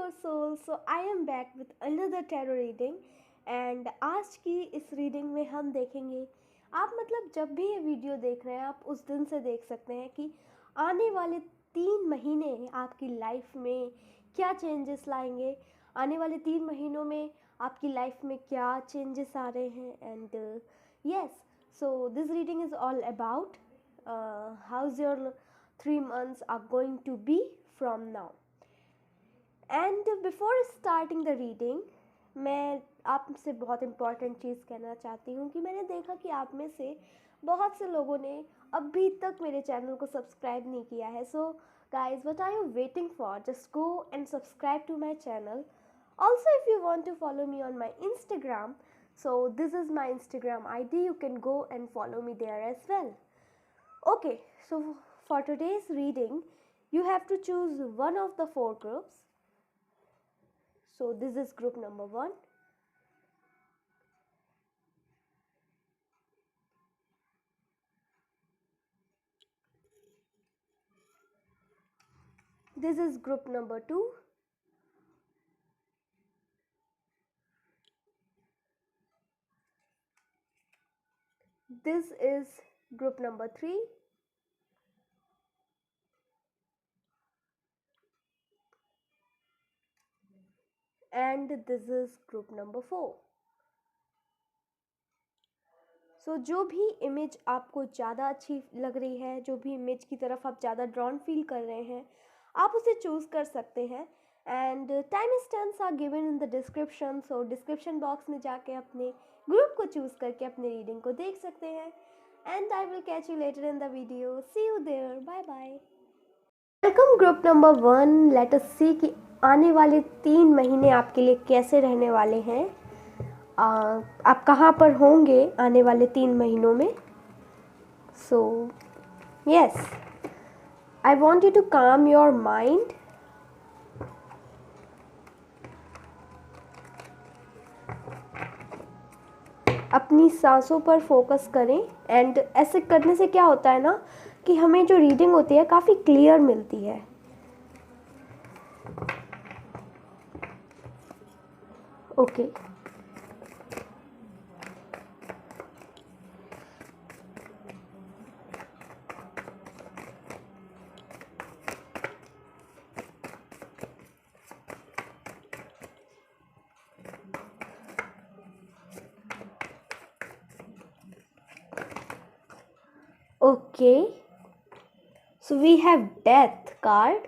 your soul. So I am back with another tarot reading and आज की इस reading में हम देखेंगे, आप मतलब जब भी ये वीडियो देख रहे हैं आप उस दिन से देख सकते हैं कि आने वाले 3 महीने आपकी लाइफ में क्या चेंजेस लाएंगे, आने वाले 3 महीनों में आपकी लाइफ में क्या चेंजेस आ रहे हैं. And yes, so this reading is all about how's your 3 months are going to be from now. And before starting the reading मैं आपसे बहुत इम्पॉर्टेंट चीज़ कहना चाहती हूँ कि मैंने देखा कि आप में से बहुत से लोगों ने अभी तक मेरे चैनल को सब्सक्राइब नहीं किया है. So guys, what are you waiting for? Just go and subscribe to my channel. Also, if you want to follow me on my Instagram, so this is my Instagram ID. You can go and follow me there as well. Okay, so for today's reading, you have to choose one of the 4 groups. So this is group number 1. This is group number 2. This is group number 3. And this is group number 4. सो जो भी image आपको ज़्यादा अच्छी लग रही है, जो भी इमेज की तरफ आप ज़्यादा ड्रॉन फील कर रहे हैं, आप उसे चूज़ कर सकते हैं. And time stamps are given in the description. So description box में जाके अपने ग्रुप को चूज़ करके अपनी रीडिंग को देख सकते हैं. And I will catch you later in the video. See you there. Bye bye. Welcome group number 1. Let us see कि आने वाले 3 महीने आपके लिए कैसे रहने वाले हैं. आप कहाँ पर होंगे आने वाले 3 महीनों में. So yes, I want you to calm your mind. अपनी सांसों पर फोकस करें. एंड ऐसे करने से क्या होता है ना कि हमें जो रीडिंग होती है काफ़ी क्लियर मिलती है. Okay, okay, so we have Death card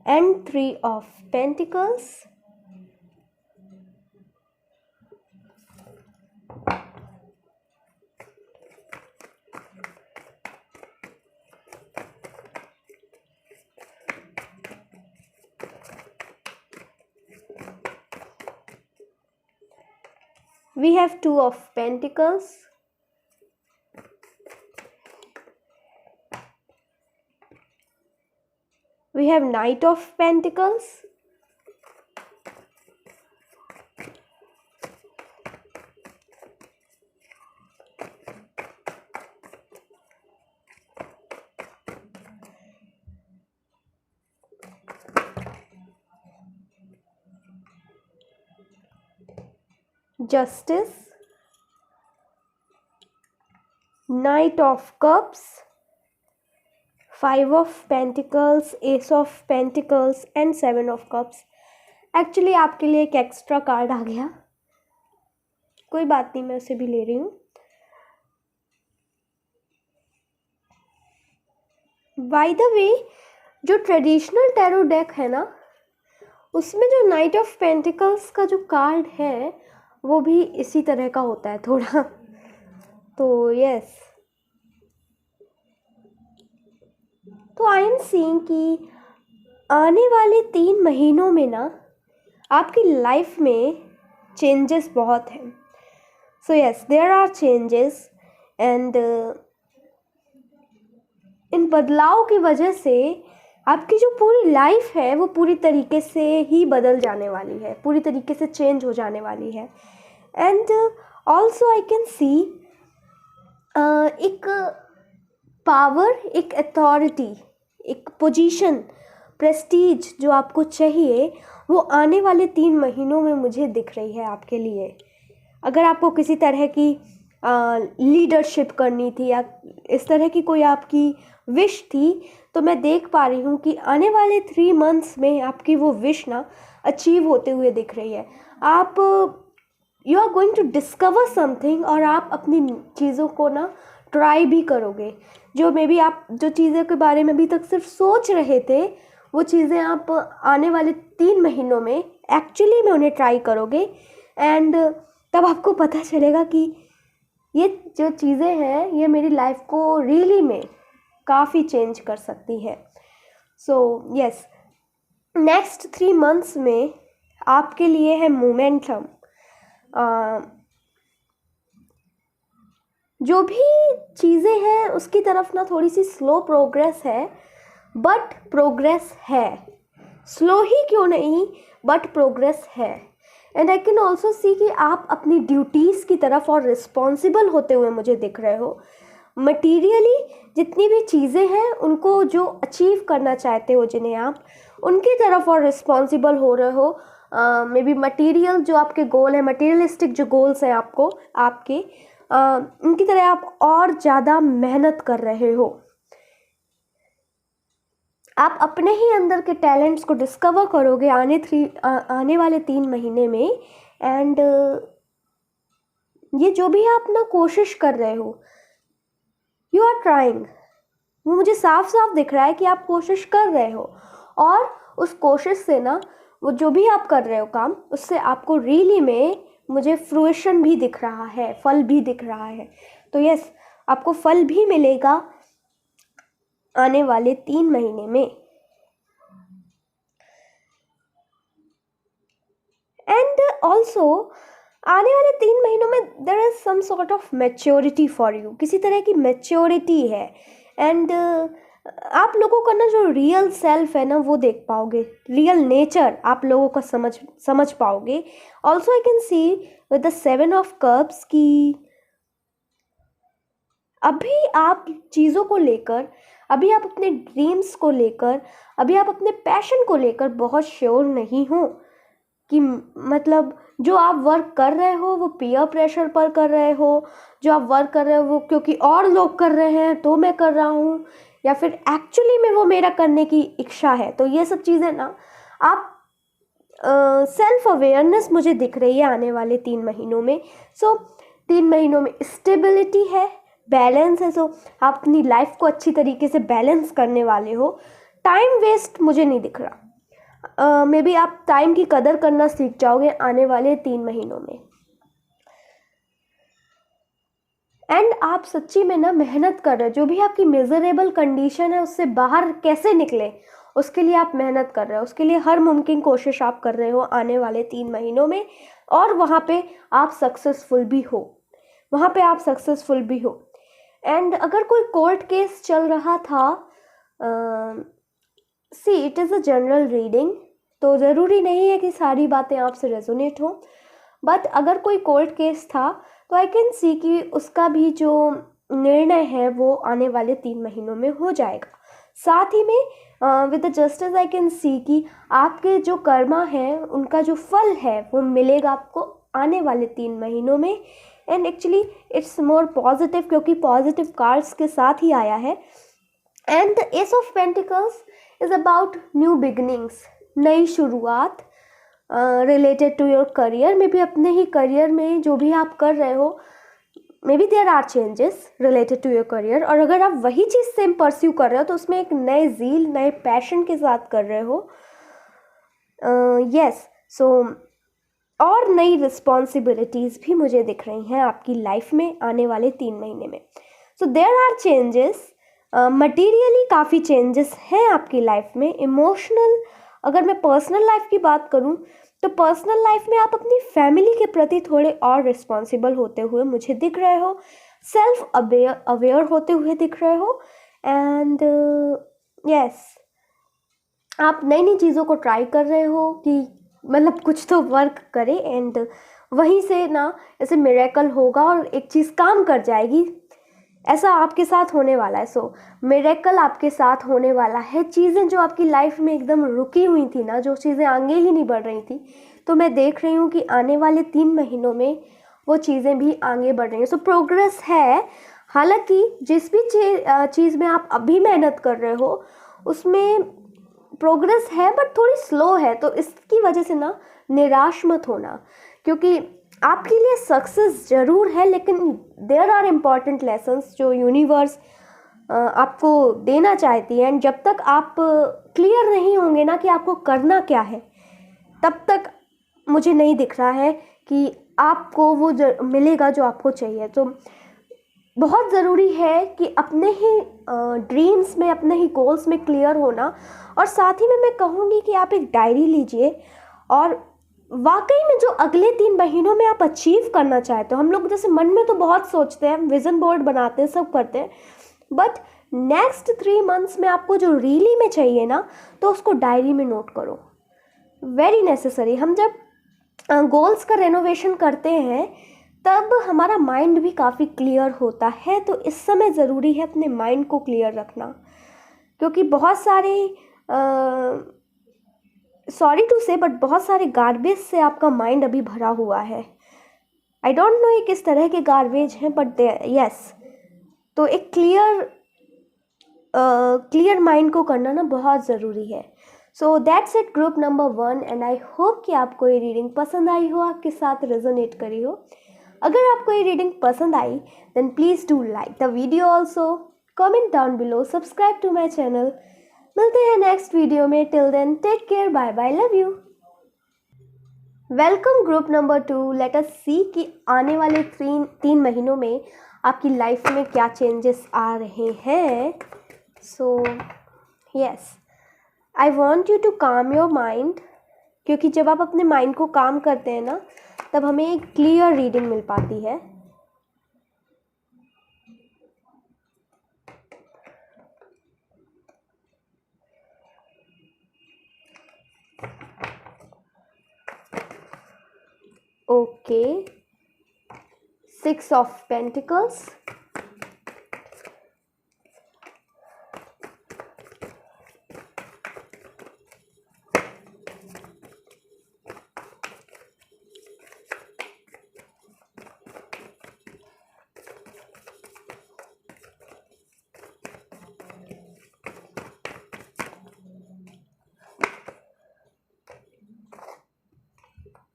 and 3 of Pentacles. We have 2 of Pentacles. We have Knight of Pentacles. Justice. Knight of Cups. 5 of Pentacles, Ace of Pentacles and 7 of Cups. Actually आपके लिए एक extra card आ गया, कोई बात नहीं, मैं उसे भी ले रही हूँ. बाय द वे, जो ट्रेडिशनल टैरो डेक है ना, उसमें जो नाइट ऑफ पेंटिकल्स का जो कार्ड है वो भी इसी तरह का होता है थोड़ा. तो यस, तो आई एम सीइंग कि आने वाले 3 महीनों में ना आपकी लाइफ में चेंजेस बहुत हैं. So yes, there are changes. And इन बदलाव की वजह से आपकी जो पूरी लाइफ है वो पूरी तरीके से ही बदल जाने वाली है, पूरी तरीके से चेंज हो जाने वाली है. एंड ऑल्सो आई कैन सी एक पावर, एक अथॉरिटी, एक प्रेस्टीज जो आपको चाहिए वो आने वाले 3 महीनों में मुझे दिख रही है आपके लिए। अगर आपको किसी तरह की लीडरशिप करनी थी या इस तरह की कोई आपकी विश थी, तो मैं देख पा रही हूँ कि आने वाले 3 मंथ्स में आपकी वो विश ना अचीव होते हुए दिख रही है। आप you are going to discover something और आप अपनी चीज़ों को ना ट्राई भी करोगे। जो मे बी आप जो चीज़ों के बारे में अभी तक सिर्फ सोच रहे थे, वो चीज़ें आप आने वाले 3 महीनों में एक्चुअली में उन्हें ट्राई करोगे। एंड तब आपको पता चलेगा कि ये जो चीज़ें हैं ये मेरी लाइफ को रियली में काफ़ी चेंज कर सकती है। सो यस, नेक्स्ट 3 मंथ्स में आपके लिए है मोमेंटम। जो भी चीज़ें हैं उसकी तरफ ना थोड़ी सी स्लो प्रोग्रेस है, बट प्रोग्रेस है। स्लो ही क्यों नहीं, बट प्रोग्रेस है। And I can also see कि आप अपनी ड्यूटीज़ की तरफ और रिस्पॉन्सिबल होते हुए मुझे दिख रहे हो। मटीरियली जितनी भी चीज़ें हैं उनको जो अचीव करना चाहते हो, जिन्हें आप उनकी तरफ और रिस्पॉन्सिबल हो रहे हो। मे बी मटीरियल जो आपके गोल है, मटीरियलिस्टिक जो गोल्स हैं आपको आपके, उनकी तरह आप और ज़्यादा मेहनत कर रहे हो। आप अपने ही अंदर के टैलेंट्स को डिस्कवर करोगे आने वाले 3 महीने में। एंड ये जो भी आप ना कोशिश कर रहे हो, यू आर ट्राइंग, वो मुझे साफ साफ दिख रहा है कि आप कोशिश कर रहे हो। और उस कोशिश से ना वो जो भी आप कर रहे हो काम, उससे आपको रियली में मुझे फ्रूइशन भी दिख रहा है, फल भी दिख रहा है। तो यस, आपको फल भी मिलेगा आने वाले 3 महीने में। एंड ऑल्सो आने वाले 3 महीनों में there is some sort of maturity for you, किसी तरह की मैच्योरिटी है। एंड आप लोगों का ना जो रियल सेल्फ है ना वो देख पाओगे, रियल नेचर आप लोगों का समझ पाओगे। Also I can C with the 7 of cups की अभी आप चीज़ों को लेकर, अभी आप अपने ड्रीम्स को लेकर, अभी आप अपने पैशन को लेकर बहुत श्योर नहीं हो कि मतलब जो आप वर्क कर रहे हो वो पीयर प्रेशर पर कर रहे हो, जो आप वर्क कर रहे हो वो क्योंकि और लोग कर रहे हैं तो मैं कर रहा हूँ, या फिर एक्चुअली में वो मेरा करने की इच्छा है। तो ये सब चीज़ें ना आप सेल्फ अवेयरनेस मुझे दिख रही है आने वाले 3 महीनों में। सो 3 महीनों में स्टेबिलिटी है, बैलेंस है। सो आप अपनी लाइफ को अच्छी तरीके से बैलेंस करने वाले हो। टाइम वेस्ट मुझे नहीं दिख रहा। मे बी आप टाइम की कदर करना सीख जाओगे आने वाले 3 महीनों में। एंड आप सच्ची में ना मेहनत कर रहे हो, जो भी आपकी मिजरेबल कंडीशन है उससे बाहर कैसे निकले उसके लिए आप मेहनत कर रहे हो, उसके लिए हर मुमकिन कोशिश आप कर रहे हो आने वाले 3 महीनों में। और वहाँ पे आप सक्सेसफुल भी हो, वहाँ पे आप सक्सेसफुल भी हो। एंड अगर कोई कोर्ट केस चल रहा था, see it is a general reading, तो ज़रूरी नहीं है कि सारी बातें आपसे रेजोनेट हो, बट अगर कोई कोर्ट केस था तो आई कैन सी कि उसका भी जो निर्णय है वो आने वाले 3 महीनों में हो जाएगा। साथ ही में with the justice I can see कि आपके जो कर्मा हैं उनका जो फल है वो मिलेगा आपको आने वाले 3 महीनों में। And actually it's more positive, क्योंकि पॉजिटिव कार्ड्स के साथ ही आया है। And the ace of pentacles is about new beginnings, नई शुरुआत related to your career. Maybe अपने ही करियर में जो भी आप कर रहे हो, maybe there are changes related to your career, और अगर आप वही चीज़ सेम परस्यू कर रहे हो तो उसमें एक नए ज़ील, नए पैशन के साथ कर रहे हो। यस, सो और नई रिस्पॉन्सिबिलिटीज़ भी मुझे दिख रही हैं आपकी लाइफ में आने वाले 3 महीने में। So there are changes, materially काफ़ी चेंजेस हैं आपकी लाइफ में। इमोशनल, अगर मैं पर्सनल लाइफ की बात करूं तो पर्सनल लाइफ में आप अपनी फैमिली के प्रति थोड़े और रिस्पॉन्सिबल होते हुए मुझे दिख रहे हो, सेल्फ अवेयर होते हुए दिख रहे हो। एंड यस, आप नई नई चीज़ों को ट्राई कर रहे हो कि मतलब कुछ तो वर्क करे, एंड वहीं से ना ऐसे मिरेकल होगा और एक चीज़ काम कर जाएगी। ऐसा आपके साथ होने वाला है। सो मिरेकल आपके साथ होने वाला है। चीज़ें जो आपकी लाइफ में एकदम रुकी हुई थी ना, जो चीज़ें आगे ही नहीं बढ़ रही थी, तो मैं देख रही हूँ कि आने वाले 3 महीनों में वो चीज़ें भी आगे बढ़ रही हैं। सो प्रोग्रेस है। हालांकि जिस भी चीज़ में आप अभी मेहनत कर रहे हो उसमें प्रोग्रेस है बट थोड़ी स्लो है, तो इसकी वजह से ना निराश मत होना, क्योंकि आपके लिए सक्सेस ज़रूर है, लेकिन देयर आर इम्पॉर्टेंट लेसन्स जो यूनिवर्स आपको देना चाहती है। एंड जब तक आप क्लियर नहीं होंगे ना कि आपको करना क्या है, तब तक मुझे नहीं दिख रहा है कि आपको वो मिलेगा जो आपको चाहिए। तो बहुत ज़रूरी है कि अपने ही ड्रीम्स में, अपने ही गोल्स में क्लियर होना। और साथ ही में मैं कहूँगी कि आप एक डायरी लीजिए और वाकई में जो अगले 3 महीनों में आप अचीव करना चाहते हो, हम लोग जैसे मन में तो बहुत सोचते हैं, विज़न बोर्ड बनाते हैं, सब करते हैं, बट नेक्स्ट 3 मंथ्स में आपको जो रियली में चाहिए ना, तो उसको डायरी में नोट करो। Very necessary. हम जब गोल्स का रेनोवेशन करते हैं तब हमारा माइंड भी काफ़ी क्लियर होता है, तो इस समय ज़रूरी है अपने माइंड को क्लियर रखना, क्योंकि बहुत सारे सॉरी टू से बट बहुत सारे गार्बेज से आपका माइंड अभी भरा हुआ है। आई डोंट नो ये किस तरह के गार्बेज हैं, बट यस, तो एक क्लियर माइंड को करना ना बहुत ज़रूरी है। सो that's it group number 1। And I hope कि आपको ये रीडिंग पसंद आई हो, आपके साथ रेजोनेट करी हो। अगर आपको ये रीडिंग पसंद आई then please do like the video also, comment down below, subscribe to my channel. मिलते हैं नेक्स्ट वीडियो में। Till then take care, bye bye, love you. Welcome group number 2। Let us see कि आने वाले 3 महीनों में आपकी लाइफ में क्या चेंजेस आ रहे हैं। So yes, I want you to calm your mind, क्योंकि जब आप अपने माइंड को काम करते हैं ना, तब हमें एक क्लियर रीडिंग मिल पाती है। Okay, 6 of pentacles,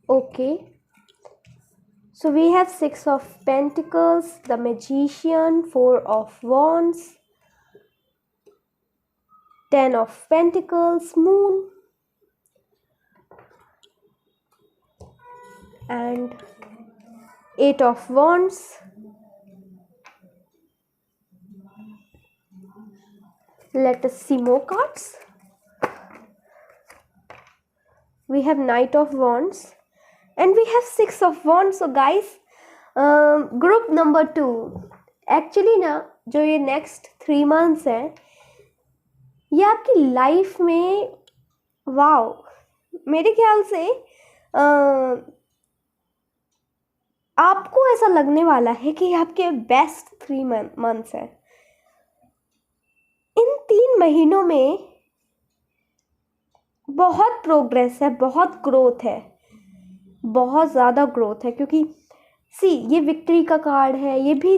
okay, so we have 6 of Pentacles, the Magician, 4 of Wands, 10 of Pentacles, Moon, and 8 of Wands, let us see more cards. We have Knight of Wands and we have 6 of Wands. So guys, group number 2, actually ना जो ये next 3 months हैं, ये आपकी life में wow, मेरे ख्याल से आपको ऐसा लगने वाला है कि आपके बेस्ट 3 मंथ्स हैं। इन 3 महीनों में बहुत प्रोग्रेस है, बहुत ग्रोथ है, बहुत ज़्यादा ग्रोथ है, क्योंकि सी ये विक्ट्री का कार्ड है, ये भी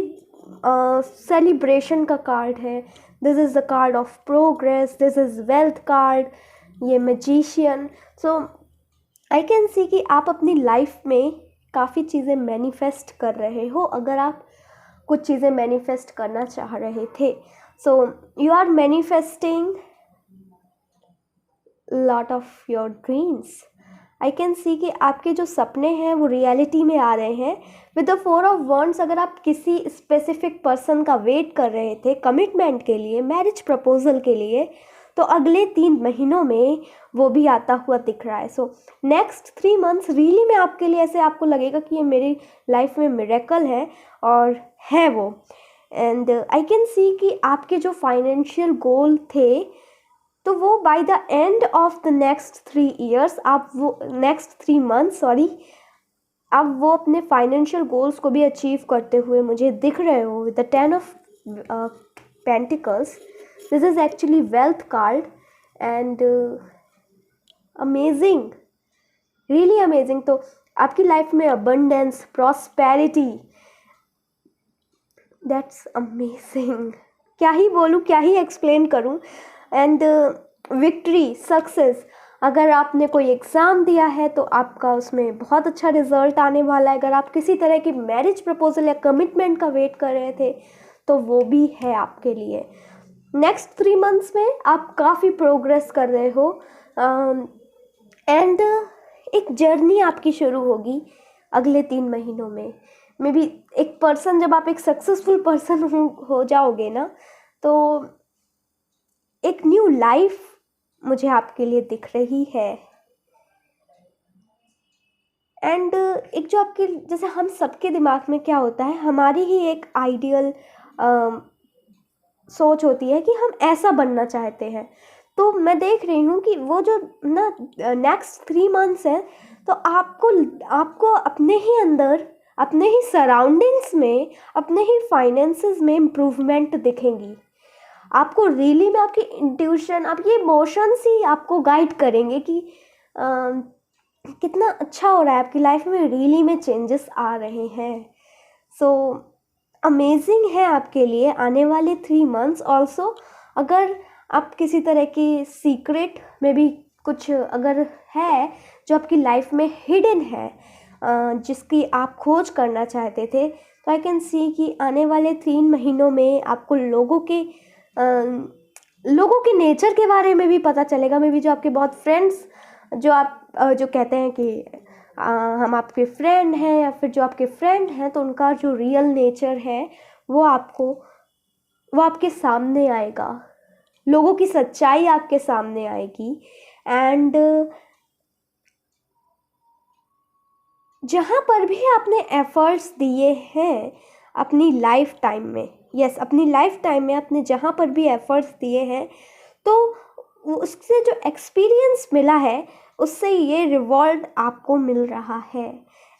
सेलिब्रेशन का कार्ड है। This is the card of progress, this is wealth card, ये magician. So I can see कि आप अपनी लाइफ में काफ़ी चीज़ें मैनिफेस्ट कर रहे हो, अगर आप कुछ चीज़ें मैनिफेस्ट करना चाह रहे थे। So you are manifesting lot of your dreams. I can see कि आपके जो सपने हैं वो रियलिटी में आ रहे हैं। विद द 4 ऑफ वॉन्ड्स, अगर आप किसी स्पेसिफिक पर्सन का वेट कर रहे थे कमिटमेंट के लिए, मैरिज प्रपोजल के लिए, तो अगले 3 महीनों में वो भी आता हुआ दिख रहा है। सो नेक्स्ट 3 मंथ्स रियली में आपके लिए ऐसे आपको लगेगा कि ये मेरी लाइफ में मिरेकल है, और है वो। एंड आई कैन सी कि आपके जो फाइनेंशियल गोल थे, तो वो by the end of the next 3 years, आप वो नेक्स्ट 3 मंथ्स आप वो अपने फाइनेंशियल गोल्स को भी अचीव करते हुए मुझे दिख रहे हो। With the 10 of Pentacles. This is actually wealth card and amazing, really amazing. तो आपकी लाइफ में abundance, prosperity, that's amazing. क्या ही बोलूँ, क्या ही एक्सप्लेन करूँ. And victory, success. अगर आपने कोई एग्ज़ाम दिया है तो आपका उसमें बहुत अच्छा रिजल्ट आने वाला है. अगर आप किसी तरह की मैरिज प्रपोजल या कमिटमेंट का वेट कर रहे थे तो वो भी है आपके लिए. नेक्स्ट 3 मंथ्स में आप काफ़ी प्रोग्रेस कर रहे हो एंड एक जर्नी आपकी शुरू होगी अगले 3 महीनों में. मे बी एक पर्सन, जब आप एक सक्सेसफुल पर्सन हो जाओगे ना, तो एक न्यू लाइफ मुझे आपके लिए दिख रही है. एंड एक जो आपके, जैसे हम सबके दिमाग में क्या होता है, हमारी ही एक आइडियल सोच होती है कि हम ऐसा बनना चाहते हैं. तो मैं देख रही हूँ कि वो जो ना नेक्स्ट 3 मंथ्स है, तो आपको अपने ही अंदर, अपने ही सराउंडिंग्स में, अपने ही फाइनेंसेस में इम्प्रूवमेंट दिखेंगी. आपको रियली में आपकी इंट्यूशन, आपके इमोशंस ही आपको गाइड करेंगे कि कितना अच्छा हो रहा है आपकी लाइफ में, रियली में चेंजेस आ रहे हैं. सो अमेजिंग है आपके लिए आने वाले 3 मंथ्स. ऑल्सो अगर आप किसी तरह की सीक्रेट में भी कुछ अगर है जो आपकी लाइफ में हिडन है, जिसकी आप खोज करना चाहते थे, तो आई कैन सी कि आने वाले 3 महीनों में आपको लोगों के नेचर के बारे में भी पता चलेगा. मे बी जो आपके बहुत फ्रेंड्स, जो कहते हैं कि हम आपके फ्रेंड हैं, या फिर जो आपके फ्रेंड हैं, तो उनका जो रियल नेचर है वो आपके सामने आएगा. लोगों की सच्चाई आपके सामने आएगी. एंड जहाँ पर भी आपने एफर्ट्स दिए हैं अपनी लाइफ टाइम में, अपनी लाइफ टाइम में आपने जहाँ पर भी एफर्ट्स दिए हैं, तो उससे जो एक्सपीरियंस मिला है, उससे ये रिवॉर्ड आपको मिल रहा है.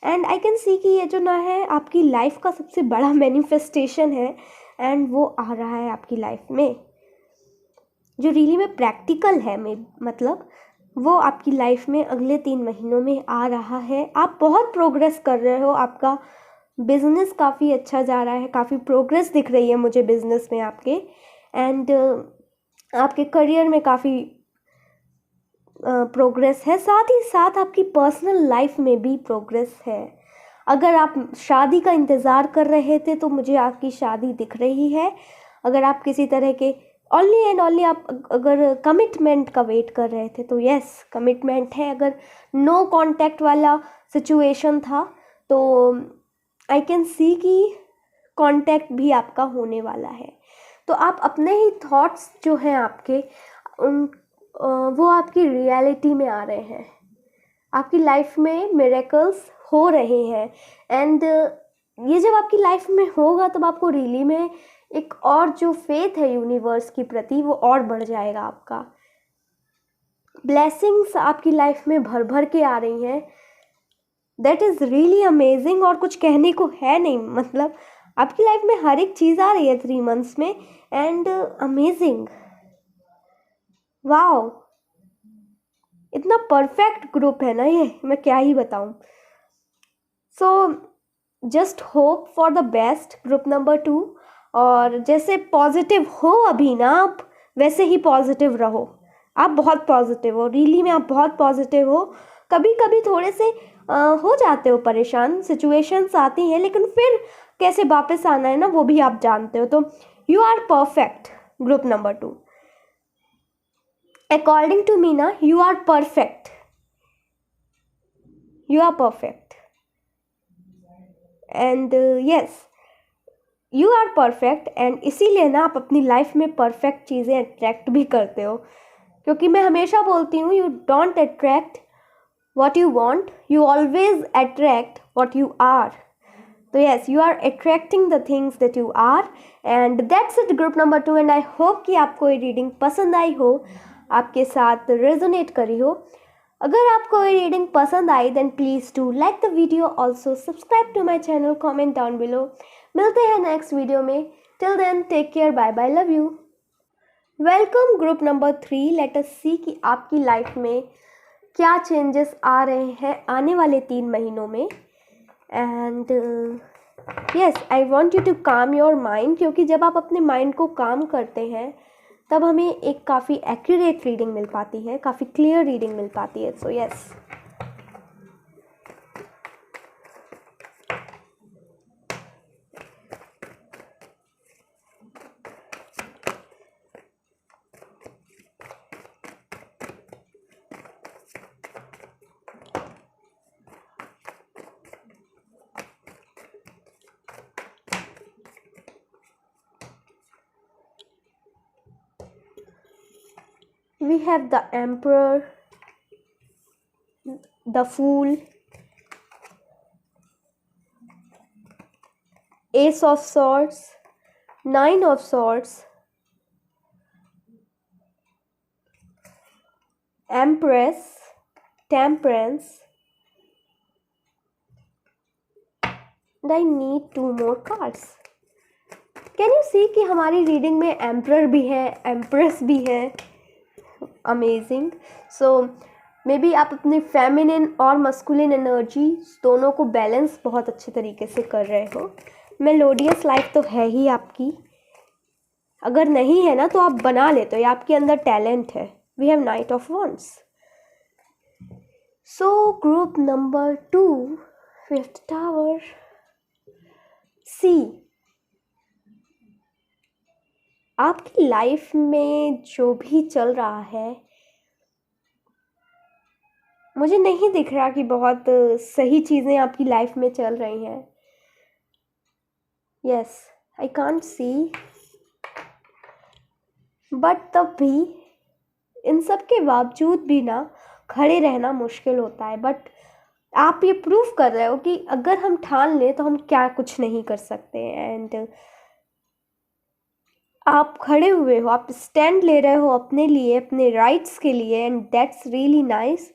एंड आई कैन सी कि ये जो ना है आपकी लाइफ का सबसे बड़ा मैनिफेस्टेशन है, एंड वो आ रहा है आपकी लाइफ में, जो रियली में प्रैक्टिकल है. मतलब वो आपकी लाइफ में अगले 3 महीनों में आ रहा है. आप बहुत प्रोग्रेस कर रहे हो, आपका बिजनेस काफ़ी अच्छा जा रहा है, काफ़ी प्रोग्रेस दिख रही है मुझे बिजनेस में आपके. एंड आपके करियर में काफ़ी प्रोग्रेस है. साथ ही साथ आपकी पर्सनल लाइफ में भी प्रोग्रेस है. अगर आप शादी का इंतज़ार कर रहे थे तो मुझे आपकी शादी दिख रही है. अगर आप किसी तरह के ओनली एंड ओनली आप अगर कमिटमेंट का वेट कर रहे थे, तो यस, कमिटमेंट है. अगर नो कांटेक्ट वाला सिचुएशन था, तो आई कैन सी कि कांटेक्ट भी आपका होने वाला है. तो आप अपने ही थॉट्स जो हैं आपके, वो आपकी रियलिटी में आ रहे हैं. आपकी लाइफ में मिरेकल्स हो रहे हैं. एंड ये जब आपकी लाइफ में होगा, तब आपको रियली में एक और जो फेथ है यूनिवर्स की प्रति, वो और बढ़ जाएगा. आपका ब्लेसिंग्स आपकी लाइफ में भर भर के आ रही हैं. That is really amazing. और कुछ कहने को है नहीं. मतलब आपकी लाइफ में हर एक चीज़ आ रही है 3 मंथ्स में. एंड अमेजिंग, वाओ, इतना परफेक्ट ग्रुप है ना ये, मैं क्या ही बताऊं. So just hope for the best, group number 2. और जैसे पॉजिटिव हो अभी ना आप, वैसे ही पॉजिटिव रहो. आप बहुत पॉजिटिव हो, रियली में आप बहुत पॉजिटिव हो. कभी कभी थोड़े से हो जाते हो परेशान, सिचुएशंस आती हैं, लेकिन फिर कैसे वापस आना है ना, वो भी आप जानते हो. तो you are perfect, group number 2. According to me ना, you are perfect, you are perfect. And yes, you are perfect. And इसीलिए ना आप अपनी लाइफ में परफेक्ट चीज़ें अट्रैक्ट भी करते हो. क्योंकि मैं हमेशा बोलती हूँ, you don't attract what you want, you always attract what you are. So yes, you are attracting the things that you are. And that's it, group number 2. And I hope कि आपको ये रीडिंग पसंद आई हो, आपके साथ resonate करी हो. अगर आपको ये रीडिंग पसंद आई, then please do like the video, also subscribe to my channel, comment down below. मिलते हैं नेक्स्ट वीडियो में. Till then, take care. Bye bye. Love you. Welcome group number 3. Let us see कि आपकी life में क्या changes आ रहे हैं आने वाले 3 महीनों में. And yes, I want you to calm your mind, क्योंकि जब आप अपने माइंड को काम करते हैं तब हमें एक काफ़ी एक्यूरेट रीडिंग मिल पाती है, काफ़ी क्लियर रीडिंग मिल पाती है. So yes, we have the Emperor, the Fool, Ace of Swords, 9 of Swords, Empress, Temperance, and I need 2 more cards. Can you see कि हमारी रीडिंग में एम्परर भी है, एम्प्रेस भी है. अमेजिंग. सो मे बी आप अपनी फेमिनिन और मस्कुलिन एनर्जी दोनों को बैलेंस बहुत अच्छे तरीके से कर रहे हो. मेलोडियस लाइफ तो है ही आपकी, अगर नहीं है ना तो आप बना लेते हो, ये आपके अंदर टैलेंट है. We have knight of wands. So group number 2, 5th tower, see. आपकी लाइफ में जो भी चल रहा है, मुझे नहीं दिख रहा कि बहुत सही चीज़ें आपकी लाइफ में चल रही हैं. Yes, I can't see, but तब भी इन सब के बावजूद भी ना खड़े रहना मुश्किल होता है. बट आप ये प्रूव कर रहे हो कि अगर हम ठान लें तो हम क्या कुछ नहीं कर सकते. एंड आप खड़े हुए हो, आप स्टैंड ले रहे हो अपने लिए, अपने राइट्स के लिए. एंड दैट्स रियली नाइस,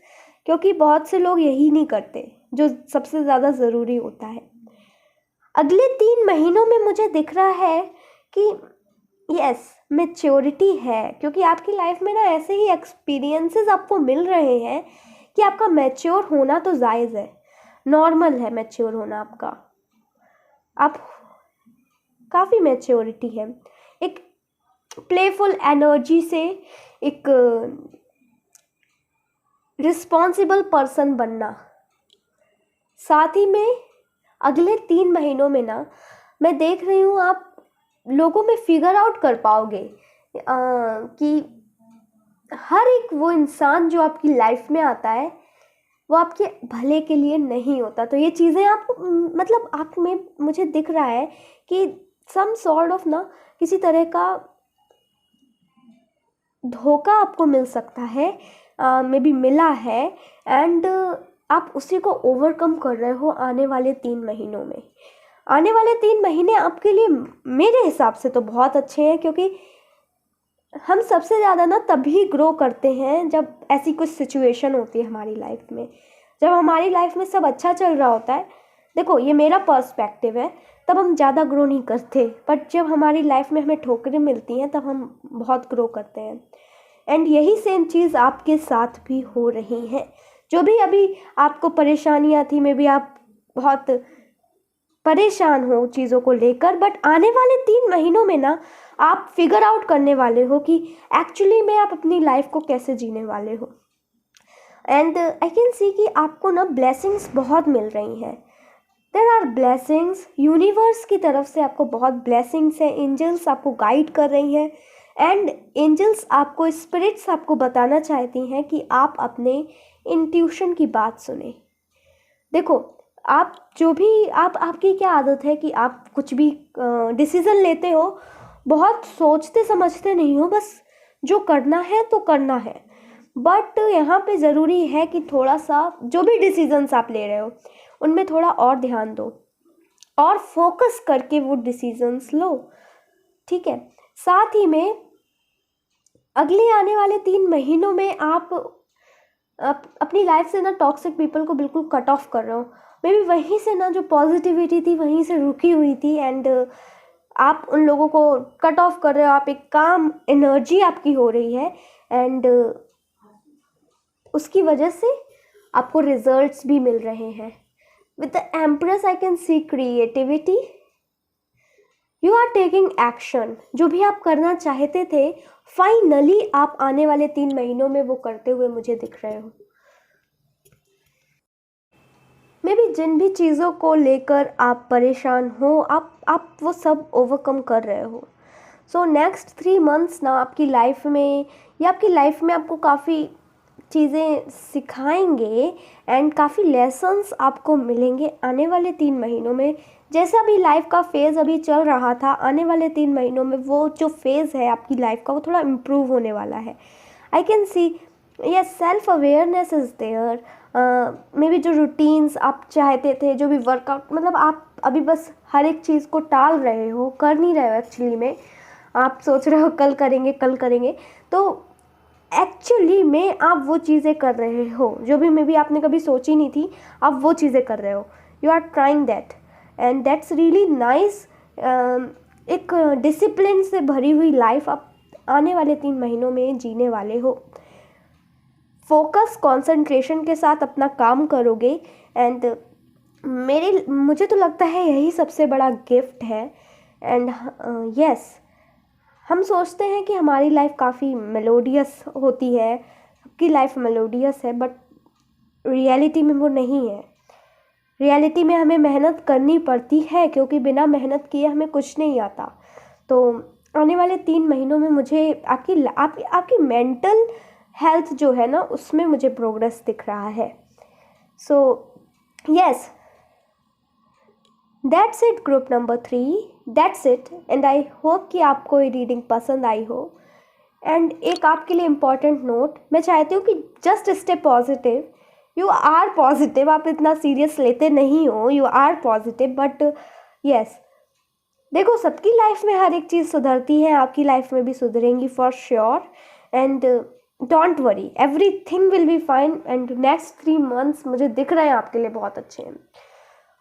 क्योंकि बहुत से लोग यही नहीं करते जो सबसे ज़्यादा ज़रूरी होता है. अगले 3 महीनों में मुझे दिख रहा है कि यस, मैच्योरिटी है, क्योंकि आपकी लाइफ में ना ऐसे ही एक्सपीरियंसेस आपको मिल रहे हैं कि आपका मैच्योर होना तो जायज़ है, नॉर्मल है मैच्योर होना आपका. आप काफ़ी मैच्योरिटी है. एक प्लेफुल एनर्जी से एक रिस्पॉन्सिबल पर्सन बनना. साथ ही में अगले 3 महीनों में ना मैं देख रही हूँ आप लोगों में फिगर आउट कर पाओगे कि हर एक वो इंसान जो आपकी लाइफ में आता है वो आपके भले के लिए नहीं होता. तो ये चीज़ें आप मतलब आप में मुझे दिख रहा है कि सम सॉर्ट ऑफ ना किसी तरह का धोखा आपको मिल सकता है, मे बी मिला है. एंड आप उसी को ओवरकम कर रहे हो आने वाले 3 महीनों में. आने वाले 3 महीने आपके लिए मेरे हिसाब से तो बहुत अच्छे हैं, क्योंकि हम सबसे ज़्यादा ना तभी ग्रो करते हैं जब ऐसी कुछ सिचुएशन होती है हमारी लाइफ में. जब हमारी लाइफ में सब अच्छा चल रहा होता है, देखो ये मेरा पर्सपेक्टिव है, तब हम ज़्यादा ग्रो नहीं करते. बट जब हमारी लाइफ में हमें ठोकरें मिलती हैं तब हम बहुत ग्रो करते हैं. एंड यही सेम चीज़ आपके साथ भी हो रही है. जो भी अभी आपको परेशानियाँ थी, मे बी आप बहुत परेशान हो चीज़ों को लेकर, बट आने वाले 3 महीनों में ना आप फिगर आउट करने वाले हो कि एक्चुअली में आप अपनी लाइफ को कैसे जीने वाले हो. एंड आई कैन सी कि आपको ना ब्लेसिंग्स बहुत मिल रही हैं. देयर आर ब्लेसिंग्स, यूनिवर्स की तरफ से आपको बहुत ब्लेसिंग्स हैं. एंजल्स आपको गाइड कर रही हैं. एंड एंजल्स आपको, स्पिरिट्स आपको बताना चाहती हैं कि आप अपने इंट्यूशन की बात सुने. देखो आप जो भी आपकी क्या आदत है कि आप कुछ भी डिसीज़न लेते हो, बहुत सोचते समझते नहीं हो, बस जो करना है तो करना है. बट यहाँ पे ज़रूरी है कि थोड़ा सा जो भी डिसीजंस आप ले रहे हो उनमें थोड़ा और ध्यान दो और फोकस करके वो डिसीजंस लो. ठीक है. साथ ही में अगले आने वाले 3 महीनों में आप अपनी लाइफ से ना टॉक्सिक पीपल को बिल्कुल कट ऑफ कर रहे हो. मे बी वहीं से ना जो पॉजिटिविटी थी वहीं से रुकी हुई थी. एंड आप उन लोगों को कट ऑफ कर रहे हो, आप एक काम एनर्जी आपकी हो रही है, एंड उसकी वजह से आपको रिजल्ट्स भी मिल रहे हैं। With the empress I can see creativity, you are taking action. जो भी आप करना चाहते थे, फाइनली आप आने वाले 3 महीनों में वो करते हुए मुझे दिख रहे हो। मे बी जिन भी चीज़ों को लेकर आप परेशान हो, आप वो सब ओवरकम कर रहे हो। सो नेक्स्ट 3 मंथ्स ना आपकी लाइफ में, या आपकी लाइफ में आपको काफ़ी चीज़ें सिखाएंगे, एंड काफ़ी लेसन्स आपको मिलेंगे आने वाले 3 महीनों में। जैसा भी लाइफ का फेज़ अभी चल रहा था, आने वाले 3 महीनों में वो जो फेज़ है आपकी लाइफ का, वो थोड़ा इम्प्रूव होने वाला है। I can see yes, self awareness is there. Maybe जो रूटीन्स आप चाहते थे, जो भी वर्कआउट, मतलब आप अभी बस हर एक चीज़ को टाल रहे हो, कर नहीं रहे हो एक्चुअली में। आप सोच रहे हो कल करेंगे कल करेंगे, तो एक्चुअली में आप वो चीज़ें कर रहे हो जो भी मे बी आपने कभी सोची नहीं थी, आप वो चीज़ें कर रहे हो। You are trying that, and that's really nice. एक डिसिप्लिन से भरी हुई लाइफ आप आने वाले 3 महीनों में जीने वाले हो। फोकस कंसंट्रेशन के साथ अपना काम करोगे, एंड मुझे तो लगता है यही सबसे बड़ा गिफ्ट है। एंड यस, हम सोचते हैं कि हमारी लाइफ काफ़ी मेलोडियस होती है, सबकी लाइफ मेलोडियस है, बट रियलिटी में वो नहीं है। रियलिटी में हमें मेहनत करनी पड़ती है, क्योंकि बिना मेहनत किए हमें कुछ नहीं आता। तो आने वाले 3 महीनों में मुझे आपकी मेंटल हेल्थ जो है ना, उसमें मुझे प्रोग्रेस दिख रहा है। So yes, that's it group number 3, that's it. And I hope कि आपको ये रीडिंग पसंद आई हो। एंड एक आपके लिए इम्पॉर्टेंट नोट, मैं चाहती हूँ कि just stay positive. You are positive, आप इतना सीरियस लेते नहीं हो, you are positive, but yes, देखो सबकी लाइफ में हर एक चीज़ सुधरती है, आपकी लाइफ में भी सुधरेंगी for sure. And don't worry, everything will be fine, and next 3 months मुझे दिख रहे हैं आपके लिए बहुत अच्छे हैं।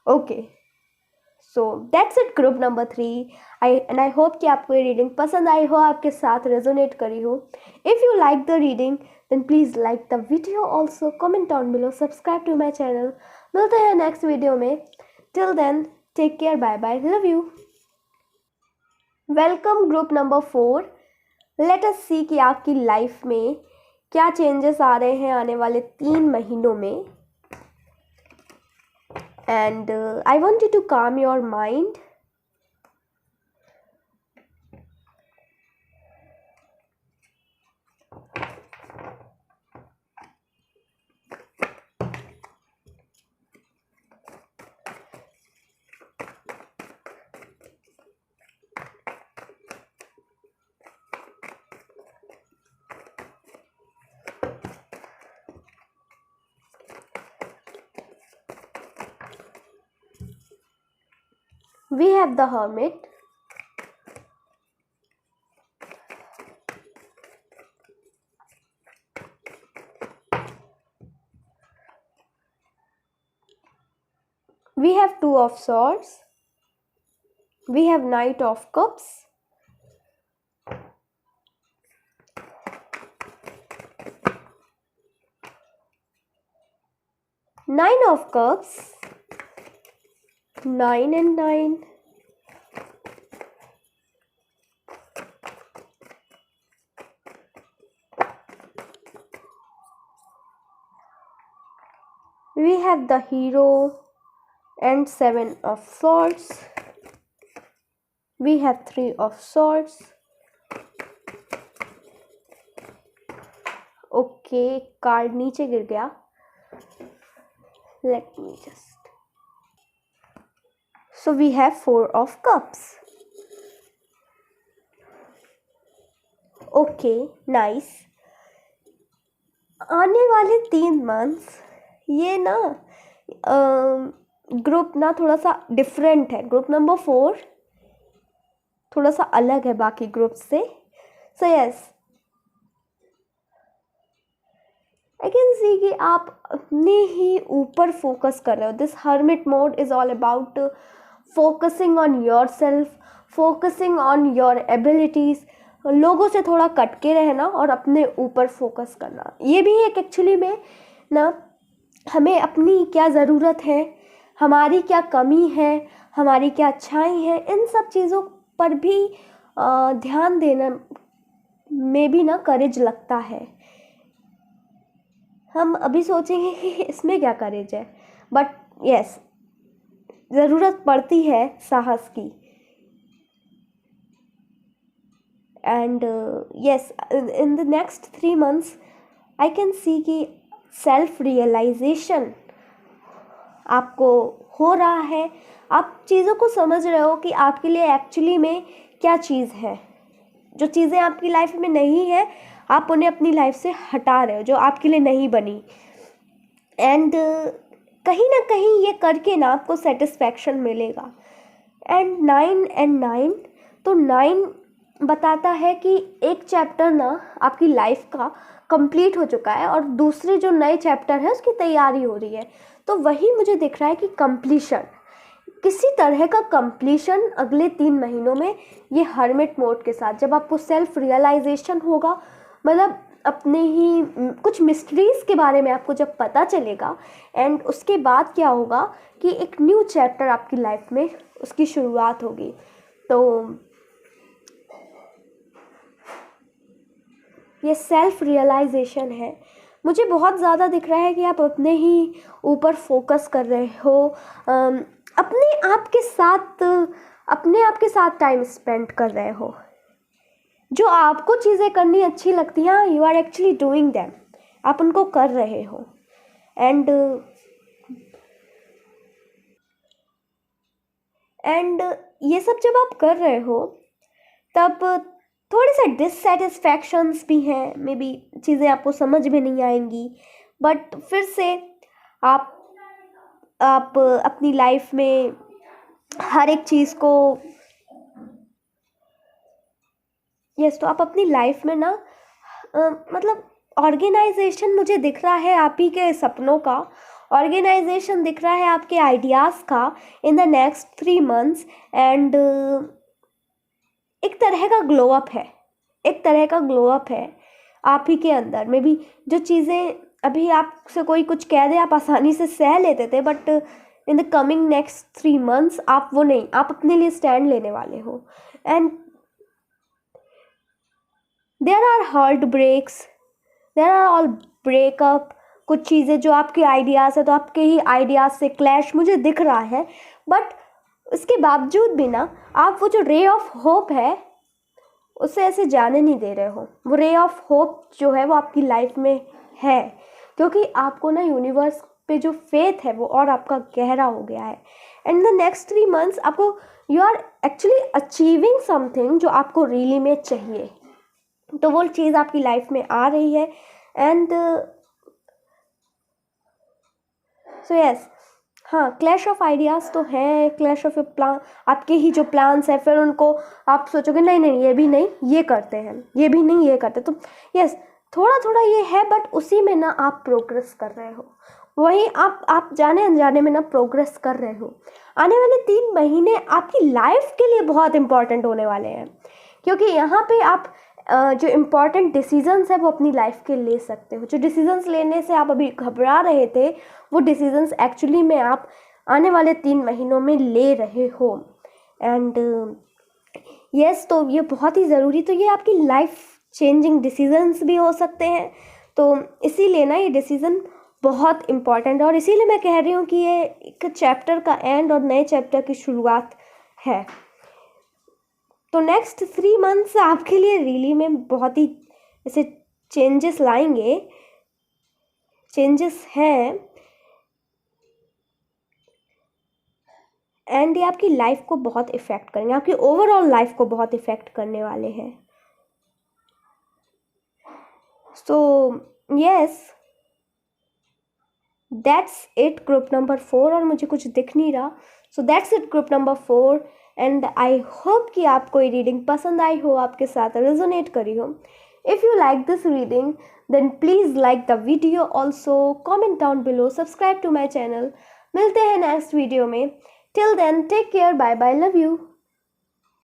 Okay, so that's it group number 3। I hope कि आपको ये रीडिंग पसंद आई हो, आपके साथ रेजोनेट करी हो। If you like the reading then please like the video also, comment on below, subscribe to my channel. मिलते हैं नेक्स्ट वीडियो में। Till then take care, bye bye, love you. Welcome group number 4। Let us see कि आपकी life में क्या changes आ रहे हैं आने वाले 3 महीनों में। And I want you to calm your mind. We have the Hermit. We have Two of Swords. We have Knight of Cups. Nine of Cups. 9 and 9. We have the Hero and 7 of Swords. We have 3 of Swords. Okay, card नीचे गिर गया, let me just. So we have 4 of Cups. Okay, nice. आने वाले 3 months ये ना group ना थोड़ा सा डिफरेंट है। ग्रुप नंबर 4 थोड़ा सा अलग है बाकी ग्रुप से। सो यस, आई कैन सी कि आप अपने ही ऊपर फोकस कर रहे हो। This hermit mode is all about focusing on your self, focusing on your abilities, लोगों से थोड़ा कट के रहना और अपने ऊपर फोकस करना। ये भी एक एक्चुअली में ना, हमें अपनी क्या ज़रूरत है, हमारी क्या कमी है, हमारी क्या अच्छाई है, इन सब चीज़ों पर भी ध्यान देना में भी ना करेज लगता है। हम अभी सोचेंगे कि इसमें क्या करेज है, बट यस, ज़रूरत पड़ती है साहस की। And yes, in the next 3 months I can see कि सेल्फ रियलाइजेशन आपको हो रहा है। आप चीज़ों को समझ रहे हो कि आपके लिए एक्चुअली में क्या चीज़ है। जो चीज़ें आपकी लाइफ में नहीं है, आप उन्हें अपनी लाइफ से हटा रहे हो, जो आपके लिए नहीं बनी। एंड कहीं ना कहीं ये करके ना आपको सेटिस्फैक्शन मिलेगा। एंड 9 तो 9 बताता है कि एक चैप्टर ना आपकी लाइफ का कंप्लीट हो चुका है और दूसरे जो नए चैप्टर है उसकी तैयारी हो रही है। तो वही मुझे दिख रहा है कि कंप्लीशन, किसी तरह का कंप्लीशन अगले 3 महीनों में, ये हर्मिट मोड के साथ, जब आपको सेल्फ रियलाइजेशन होगा, मतलब अपने ही कुछ मिस्ट्रीज़ के बारे में आपको जब पता चलेगा। एंड उसके बाद क्या होगा कि एक न्यू चैप्टर आपकी लाइफ में उसकी शुरुआत होगी। तो ये सेल्फ रियलाइजेशन है। मुझे बहुत ज़्यादा दिख रहा है कि आप अपने ही ऊपर फोकस कर रहे हो, अपने आप के साथ टाइम स्पेंड कर रहे हो। जो आपको चीज़ें करनी अच्छी लगती हैं, you are actually doing them, आप उनको कर रहे हो। एंड ये सब जब आप कर रहे हो तब थोड़े से डिससेटिस्फैक्शंस भी हैं, मे बी चीज़ें आपको समझ में नहीं आएंगी, बट फिर से आप अपनी लाइफ में हर एक चीज़ को तो आप अपनी लाइफ में ना मतलब ऑर्गेनाइजेशन मुझे दिख रहा है आप ही के सपनों का, ऑर्गेनाइजेशन दिख रहा है आपके आइडियाज़ का in the next 3 months। And एक तरह का ग्लो अप है आप ही के अंदर में भी। जो चीज़ें अभी आपसे कोई कुछ कह दे आप आसानी से सह लेते थे, but in the coming next 3 months आप वो नहीं, आप अपने लिए स्टैंड लेने वाले हो। And there are heart breaks, there are all breakup, कुछ चीज़ें जो आपके आइडियाज़ है तो आपके ही आइडियाज़ से क्लैश मुझे दिख रहा है, बट उसके बावजूद भी ना आप वो जो रे ऑफ होप है उसे ऐसे जाने नहीं दे रहे हो। वो रे ऑफ होप जो है वो आपकी लाइफ में है, क्योंकि आपको ना यूनिवर्स पे जो फेथ है वो और आपका गहरा हो गया है। एंड द नेक्स्ट 3 months आपको you are actually achieving something जो आपको रियली में चाहिए, तो वो चीज़ आपकी लाइफ में आ रही है। एंड सो यस, हाँ, क्लैश ऑफ आइडियाज़ तो है, क्लैश ऑफ प्लान, आपके ही जो प्लान्स हैं फिर उनको आप सोचोगे नहीं ये भी नहीं ये करते हैं, ये भी नहीं ये करते। तो यस, थोड़ा थोड़ा ये है, बट उसी में ना आप प्रोग्रेस कर रहे हो, वहीं आप जाने अनजाने में ना प्रोग्रेस कर रहे हो। आने वाले 3 महीने आपकी लाइफ के लिए बहुत इंपॉर्टेंट होने वाले हैं, क्योंकि यहाँ पे आप जो इम्पॉर्टेंट डिसीजंस है वो अपनी लाइफ के ले सकते हो। जो डिसीजंस लेने से आप अभी घबरा रहे थे, वो डिसीजंस एक्चुअली में आप आने वाले 3 महीनों में ले रहे हो। एंड यस, तो ये बहुत ही ज़रूरी, तो ये आपकी लाइफ चेंजिंग डिसीजंस भी हो सकते हैं। तो इसीलिए ना ये डिसीज़न बहुत इम्पॉर्टेंट है, और इसीलिए मैं कह रही हूँ कि ये एक चैप्टर का एंड और नए चैप्टर की शुरुआत है। तो नेक्स्ट 3 months आपके लिए रियली में बहुत ही ऐसे चेंजेस लाएंगे, चेंजेस हैं, एंड ये आपकी लाइफ को बहुत इफ़ेक्ट करेंगे, आपकी ओवरऑल लाइफ को बहुत इफ़ेक्ट करने वाले हैं। So yes, that's it group number 4, और मुझे कुछ दिख नहीं रहा। सो that's it group number 4, and I hope कि आपको ये रीडिंग पसंद आई हो, आपके साथ रेजोनेट करी हो। If you like this reading then please like the video, also comment down below, subscribe to my channel. मिलते हैं नेक्स्ट वीडियो में। Till then take care, bye bye, love you.